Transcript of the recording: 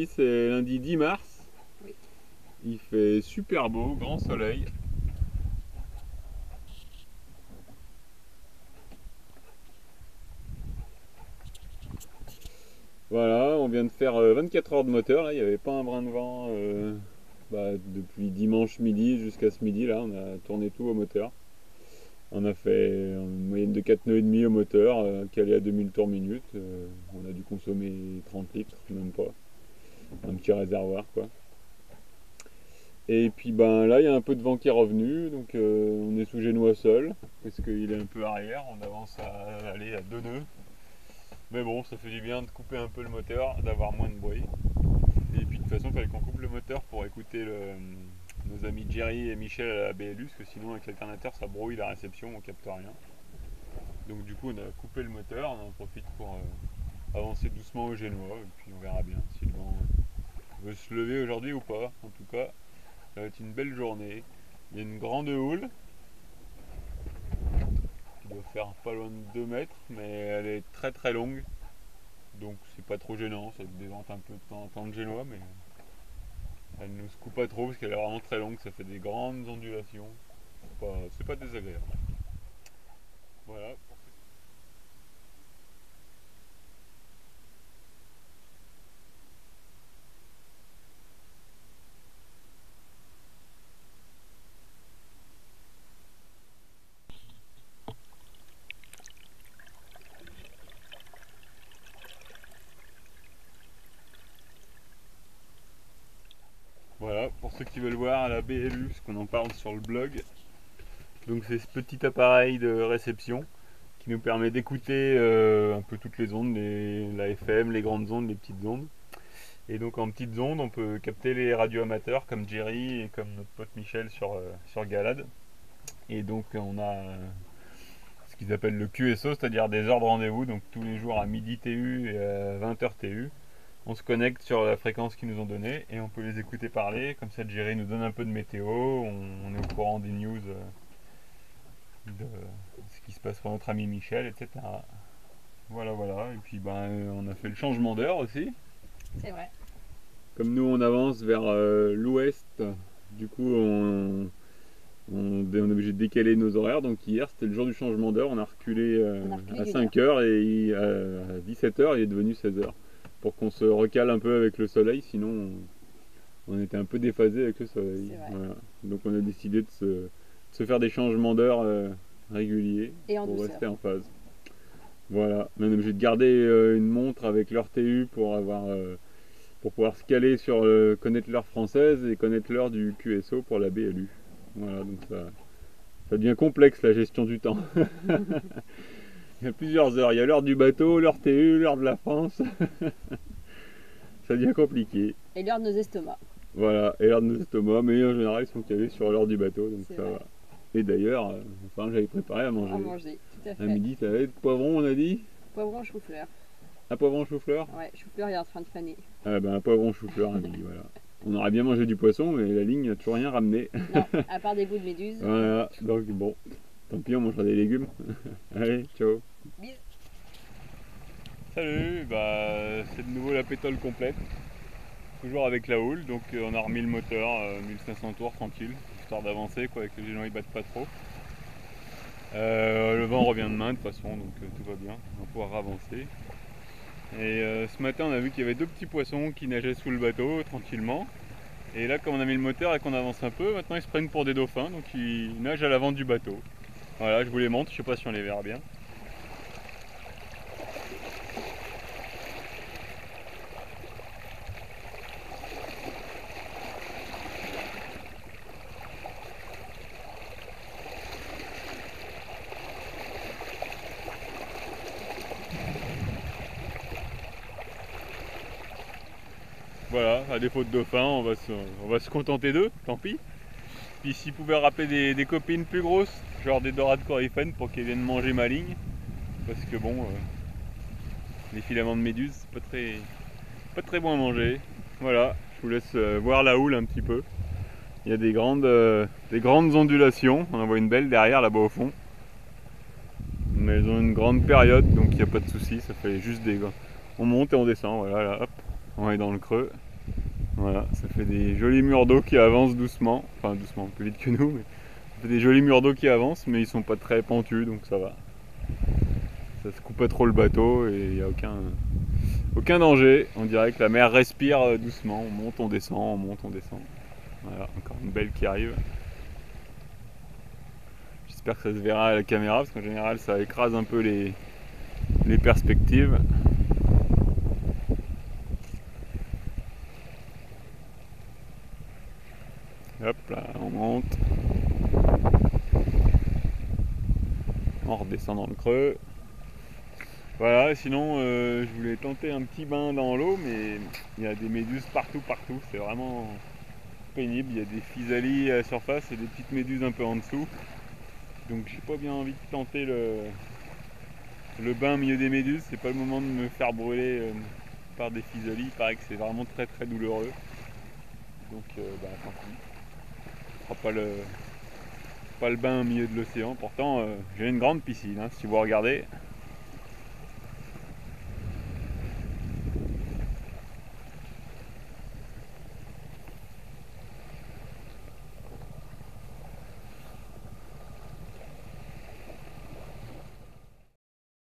Aujourd'hui c'est lundi 10 mars. Oui. Il fait super beau, grand soleil. Voilà, on vient de faire 24 heures de moteur, là, il n'y avait pas un brin de vent depuis dimanche midi jusqu'à ce midi, là, on a tourné tout au moteur. On a fait une moyenne de 4 nœuds et demi au moteur, calé à 2000 tours minute. On a dû consommer 30 litres, même pas. Un petit réservoir, quoi. Et puis ben là, il y a un peu de vent qui est revenu, donc on est sous génois seul, parce qu'il est un peu arrière, on avance à aller à 2 nœuds. Mais bon, ça fait du bien de couper un peu le moteur, d'avoir moins de bruit. Et puis de toute façon, il fallait qu'on coupe le moteur pour écouter nos amis Jerry et Michel à la BLU, parce que sinon avec l'alternateur ça brouille la réception, on capte rien. Donc du coup on a coupé le moteur, on en profite pour avancer doucement au génois, et puis on verra bien si le vent veut se lever aujourd'hui ou pas. En tout cas, ça va être une belle journée. Il y a une grande houle qui doit faire pas loin de 2 mètres, mais elle est très très longue. Donc c'est pas trop gênant, ça dévente un peu de temps en temps le génois, mais elle ne se coupe pas trop parce qu'elle est vraiment très longue, ça fait des grandes ondulations. C'est pas désagréable. Voilà. Voilà, pour ceux qui veulent voir la BLU, parce qu'on en parle sur le blog. Donc c'est ce petit appareil de réception qui nous permet d'écouter un peu toutes les ondes, la FM, les grandes ondes, les petites ondes. Et donc en petites ondes, on peut capter les radios amateurs comme Jerry et comme notre pote Michel sur Galad. Et donc on a ce qu'ils appellent le QSO, c'est-à-dire des heures de rendez-vous, donc tous les jours à midi TU et à 20h TU. On se connecte sur la fréquence qu'ils nous ont donnée et on peut les écouter parler. Comme ça, Jerry nous donne un peu de météo, on est au courant des news de ce qui se passe pour notre ami Michel, etc. Voilà, voilà. Et puis on a fait le changement d'heure aussi. C'est vrai. Comme nous, on avance vers l'ouest, du coup, on est obligé de décaler nos horaires. Donc hier, c'était le jour du changement d'heure. On a reculé, à 5 heures et à 17 heures, il est devenu 16 heures. Pour qu'on se recale un peu avec le soleil, sinon on était un peu déphasé avec le soleil. Voilà. Donc on a décidé de se faire des changements d'heure réguliers Et en pour douceur. rester en phase. Voilà. On est obligé de garder une montre avec l'heure TU pour pouvoir se caler sur connaître l'heure française et connaître l'heure du QSO pour la BLU. Voilà, donc ça devient complexe la gestion du temps. Il y a plusieurs heures. Il y a l'heure du bateau, l'heure TU, l'heure de la France. Ça devient compliqué. Et l'heure de nos estomacs. Voilà, et l'heure de nos estomacs, mais en général ils sont calés sur l'heure du bateau, donc ça va. Et d'ailleurs, j'avais préparé à manger. À manger, tout à fait. À midi, ça va être poivron, on a dit. Poivron chou-fleur. Un poivron chou-fleur. Ouais, chou-fleur il est en train de faner. Ah ben un poivron chou-fleur à midi, voilà. On aurait bien mangé du poisson, mais la ligne n'a toujours rien ramené. Non, à part des bouts de méduse. Voilà, donc bon, tant pis, on mangera des légumes. Allez, ciao. Bisous. Salut, c'est de nouveau la pétole complète. Toujours avec la houle, donc on a remis le moteur, 1500 tours tranquille, histoire d'avancer quoi, avec le génois ils battent pas trop. Le vent revient demain de toute façon, donc tout va bien, on va pouvoir avancer. Et ce matin on a vu qu'il y avait 2 petits poissons qui nageaient sous le bateau tranquillement. Et là comme on a mis le moteur et qu'on avance un peu, maintenant ils se prennent pour des dauphins, donc ils nagent à l'avant du bateau. Voilà, je vous les montre, je sais pas si on les verra bien. Voilà, à défaut de dauphins, on va se contenter d'eux, tant pis. Puis s'ils pouvaient rappeler des copines plus grosses, genre des dorades coryphènes pour qu'elles viennent manger ma ligne. Parce que bon, les filaments de méduse, c'est pas très bon à manger. Voilà, je vous laisse voir la houle un petit peu. Il y a des grandes ondulations, on en voit une belle derrière là-bas au fond. Mais elles ont une grande période, donc il n'y a pas de souci, ça fait juste des... On monte et on descend, voilà, là, hop, on est dans le creux. Voilà, ça fait des jolis murs d'eau qui avancent doucement, enfin doucement, plus vite que nous, mais ça fait des jolis murs d'eau qui avancent, mais ils sont pas très pentus, donc ça va. Ça se coupe pas trop le bateau et il n'y a aucun danger. On dirait que la mer respire doucement, on monte, on descend, on monte, on descend. Voilà, encore une belle qui arrive. J'espère que ça se verra à la caméra, parce qu'en général ça écrase un peu les perspectives. Hop là, on monte. On redescend dans le creux. Voilà, sinon je voulais tenter un petit bain dans l'eau, mais il y a des méduses partout, c'est vraiment pénible. Il y a des physalis à la surface et des petites méduses un peu en dessous. Donc j'ai pas bien envie de tenter le bain au milieu des méduses, c'est pas le moment de me faire brûler par des physalis, il paraît que c'est vraiment très très douloureux. Donc tant pis, on fera pas le bain au milieu de l'océan. Pourtant j'ai une grande piscine, hein, si vous regardez.